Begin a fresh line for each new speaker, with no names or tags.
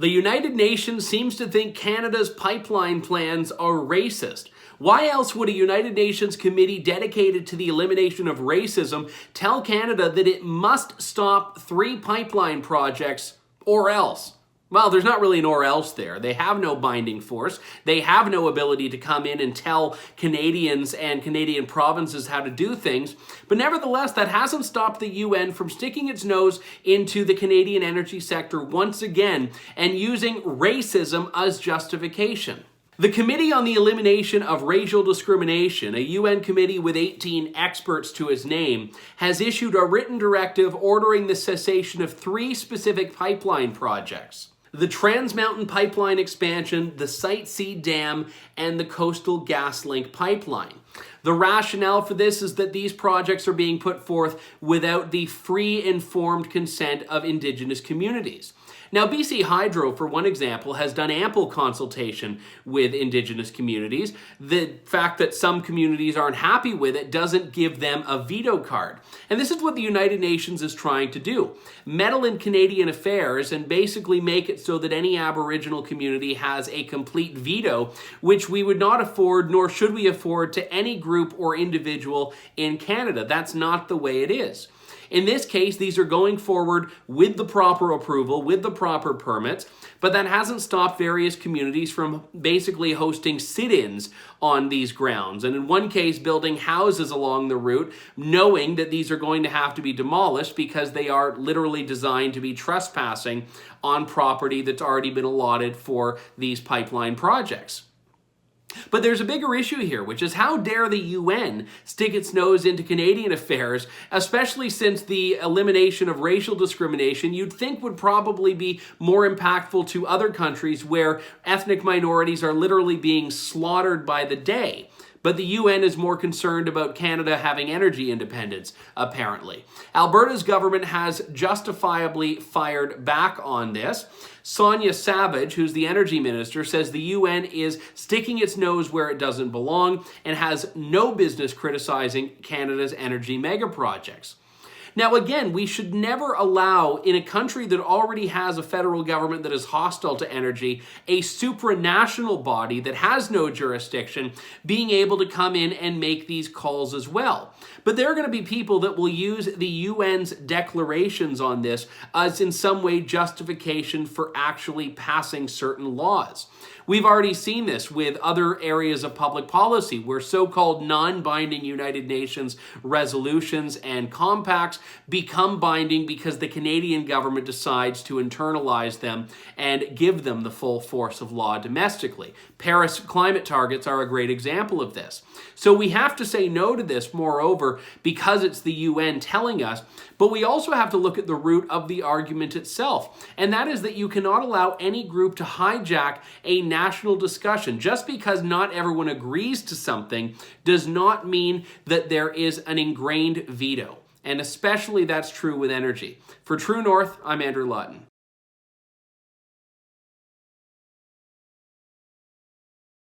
The United Nations seems to think Canada's pipeline plans are racist. Why else would a United Nations committee dedicated to the elimination of racism tell Canada that it must stop 3 pipeline projects or else? Well, there's not really an or else there. They have no binding force. They have no ability to come in and tell Canadians and Canadian provinces how to do things. But nevertheless, that hasn't stopped the UN from sticking its nose into the Canadian energy sector once again and using racism as justification. The Committee on the Elimination of Racial Discrimination, a UN committee with 18 experts to its name, has issued a written directive ordering the cessation of 3 specific pipeline projects: the Trans Mountain Pipeline expansion, the Site C Dam, and the Coastal GasLink pipeline. The rationale for this is that these projects are being put forth without the free, informed consent of Indigenous communities. Now, BC Hydro, for one example, has done ample consultation with Indigenous communities. The fact that some communities aren't happy with it doesn't give them a veto card. And this is what the United Nations is trying to do: meddle in Canadian affairs and basically make it so that any Aboriginal community has a complete veto, which we would not afford, nor should we afford, to any group or individual in Canada. That's not the way it is. In this case, these are going forward with the proper approval, with the proper permits, but that hasn't stopped various communities from basically hosting sit-ins on these grounds, and in one case, building houses along the route, knowing that these are going to have to be demolished because they are literally designed to be trespassing on property that's already been allotted for these pipeline projects. But there's a bigger issue here, which is how dare the UN stick its nose into Canadian affairs, especially since the elimination of racial discrimination you'd think would probably be more impactful to other countries where ethnic minorities are literally being slaughtered by the day. But the UN is more concerned about Canada having energy independence, apparently. Alberta's government has justifiably fired back on this. Sonia Savage, who's the energy minister, says the UN is sticking its nose where it doesn't belong and has no business criticizing Canada's energy megaprojects. Now, again, we should never allow, in a country that already has a federal government that is hostile to energy, a supranational body that has no jurisdiction being able to come in and make these calls as well. But there are going to be people that will use the UN's declarations on this as in some way justification for actually passing certain laws. We've already seen this with other areas of public policy where so-called non-binding United Nations resolutions and compacts become binding because the Canadian government decides to internalize them and give them the full force of law domestically. Paris climate targets are a great example of this. So we have to say no to this, moreover, because it's the UN telling us, but we also have to look at the root of the argument itself, and that is that you cannot allow any group to hijack a national discussion. Just because not everyone agrees to something does not mean that there is an ingrained veto, and especially that's true with energy. For True North, I'm Andrew Lawton.